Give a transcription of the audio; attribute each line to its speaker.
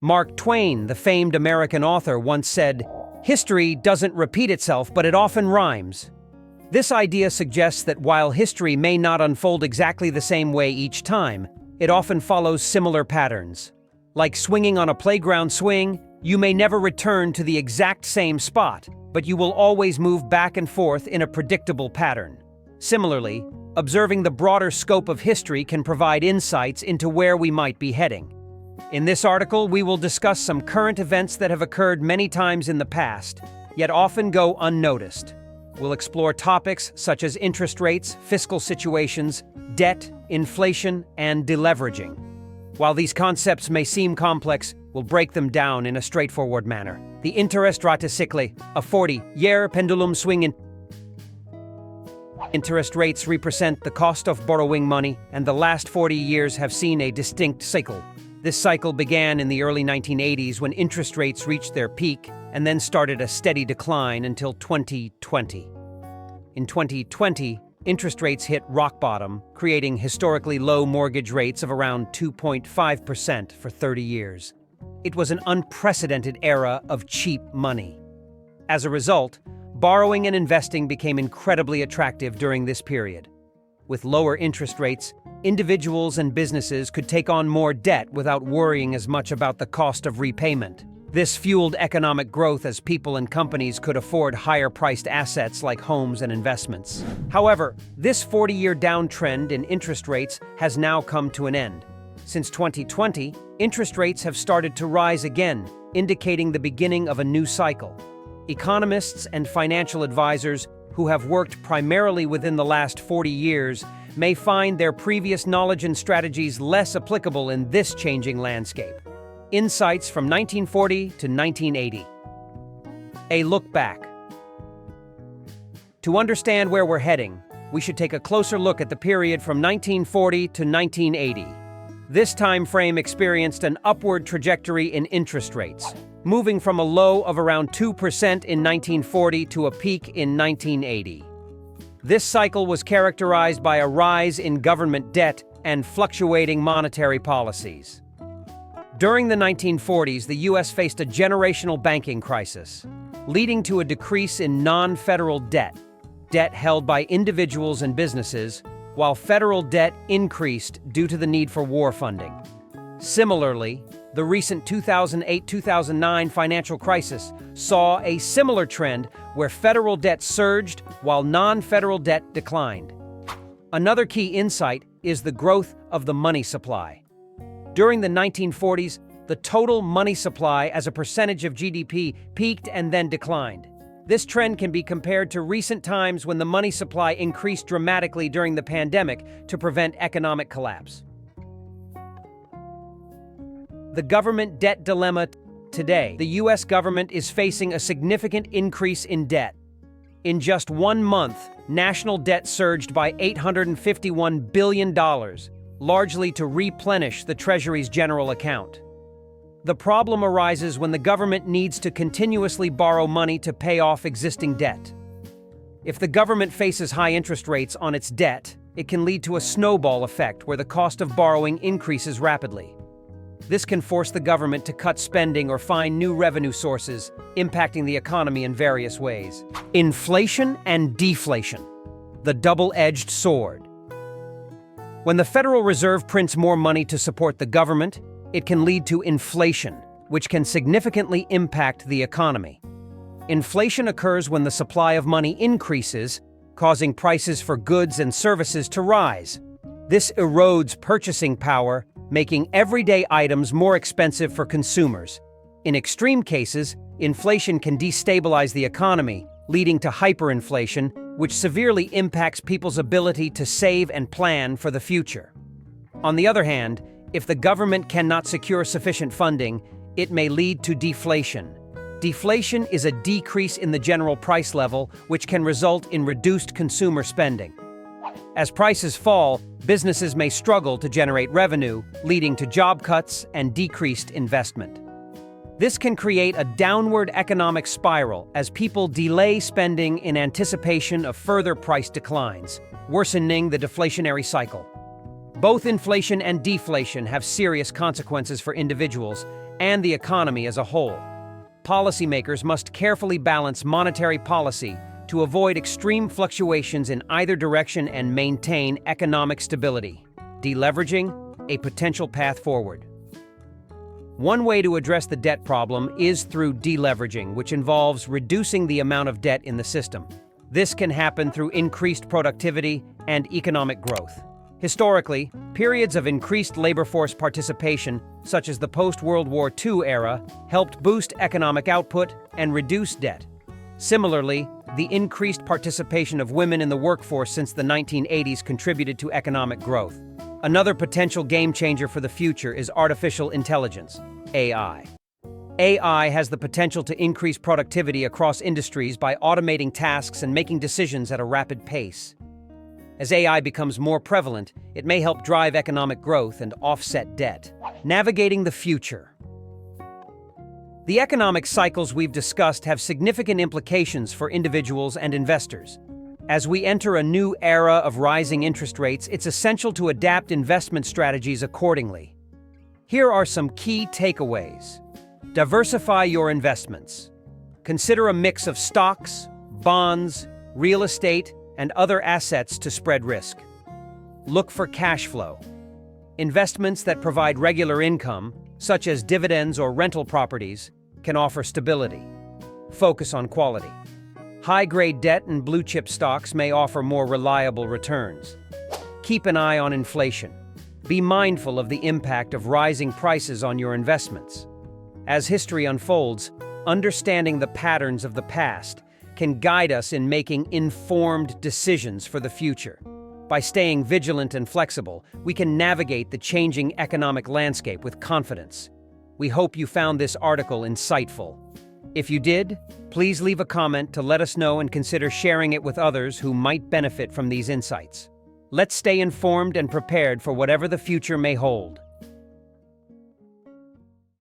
Speaker 1: Mark Twain, the famed American author, once said, "History doesn't repeat itself, but it often rhymes." This idea suggests that while history may not unfold exactly the same way each time, it often follows similar patterns. Like swinging on a playground swing, you may never return to the exact same spot, but you will always move back and forth in a predictable pattern. Similarly, observing the broader scope of history can provide insights into where we might be heading. In this article, we will discuss some current events that have occurred many times in the past, yet often go unnoticed. We'll explore topics such as interest rates, fiscal situations, debt, inflation, and deleveraging. While these concepts may seem complex, we'll break them down in a straightforward manner. The Interestratecycle, a 40-year pendulum swing in interest rates represent the cost of borrowing money, and the last 40 years have seen a distinct cycle. This cycle began in the early 1980s when interest rates reached their peak and then started a steady decline until 2020. In 2020, interest rates hit rock bottom, creating historically low mortgage rates of around 2.5% for 30 years. It was an unprecedented era of cheap money. As a result, borrowing and investing became incredibly attractive during this period. With lower interest rates, individuals and businesses could take on more debt without worrying as much about the cost of repayment. This fueled economic growth as people and companies could afford higher-priced assets like homes and investments. However, this 40-year downtrend in interest rates has now come to an end. Since 2020, interest rates have started to rise again, indicating the beginning of a new cycle. Economists and financial advisors who have worked primarily within the last 40 years may find their previous knowledge and strategies less applicable in this changing landscape. Insights from 1940 to 1980. A look back. To understand where we're heading, we should take a closer look at the period from 1940 to 1980. This time frame experienced an upward trajectory in interest rates, moving from a low of around 2% in 1940 to a peak in 1980. This cycle was characterized by a rise in government debt and fluctuating monetary policies. During the 1940s, the U.S. faced a generational banking crisis, leading to a decrease in non-federal debt held by individuals and businesses, while federal debt increased due to the need for war funding. Similarly, the recent 2008-2009 financial crisis saw a similar trend where federal debt surged while non-federal debt declined. Another key insight is the growth of the money supply. During the 1940s, the total money supply as a percentage of GDP peaked and then declined. This trend can be compared to recent times when the money supply increased dramatically during the pandemic to prevent economic collapse. The government debt dilemma today. The U.S. government is facing a significant increase in debt. In just 1 month, national debt surged by $851 billion, largely to replenish the Treasury's general account. The problem arises when the government needs to continuously borrow money to pay off existing debt. If the government faces high interest rates on its debt, it can lead to a snowball effect where the cost of borrowing increases rapidly. This can force the government to cut spending or find new revenue sources, impacting the economy in various ways. Inflation and deflation, the double-edged sword. When the Federal Reserve prints more money to support the government, it can lead to inflation, which can significantly impact the economy. Inflation occurs when the supply of money increases, causing prices for goods and services to rise. This erodes purchasing power, making everyday items more expensive for consumers. In extreme cases, inflation can destabilize the economy, leading to hyperinflation, which severely impacts people's ability to save and plan for the future. On the other hand, if the government cannot secure sufficient funding, it may lead to deflation. Deflation is a decrease in the general price level, which can result in reduced consumer spending. As prices fall, businesses may struggle to generate revenue, leading to job cuts and decreased investment. This can create a downward economic spiral as people delay spending in anticipation of further price declines, worsening the deflationary cycle. Both inflation and deflation have serious consequences for individuals, and the economy as a whole. Policymakers must carefully balance monetary policy to avoid extreme fluctuations in either direction and maintain economic stability. Deleveraging, a potential path forward. One way to address the debt problem is through deleveraging, which involves reducing the amount of debt in the system. This can happen through increased productivity and economic growth. Historically, periods of increased labor force participation, such as the post-World War II era, helped boost economic output and reduce debt. Similarly, the increased participation of women in the workforce since the 1980s contributed to economic growth. Another potential game changer for the future is artificial intelligence, AI. AI has the potential to increase productivity across industries by automating tasks and making decisions at a rapid pace. As AI becomes more prevalent, it may help drive economic growth and offset debt. Navigating the future. The economic cycles we've discussed have significant implications for individuals and investors. As we enter a new era of rising interest rates, it's essential to adapt investment strategies accordingly. Here are some key takeaways. Diversify your investments. Consider a mix of stocks, bonds, real estate, and other assets to spread risk. Look for cash flow. Investments that provide regular income, such as dividends or rental properties, can offer stability. Focus on quality. High-grade debt and blue-chip stocks may offer more reliable returns. Keep an eye on inflation. Be mindful of the impact of rising prices on your investments. As history unfolds, understanding the patterns of the past can guide us in making informed decisions for the future. By staying vigilant and flexible, we can navigate the changing economic landscape with confidence. We hope you found this article insightful. If you did, please leave a comment to let us know and consider sharing it with others who might benefit from these insights. Let's stay informed and prepared for whatever the future may hold.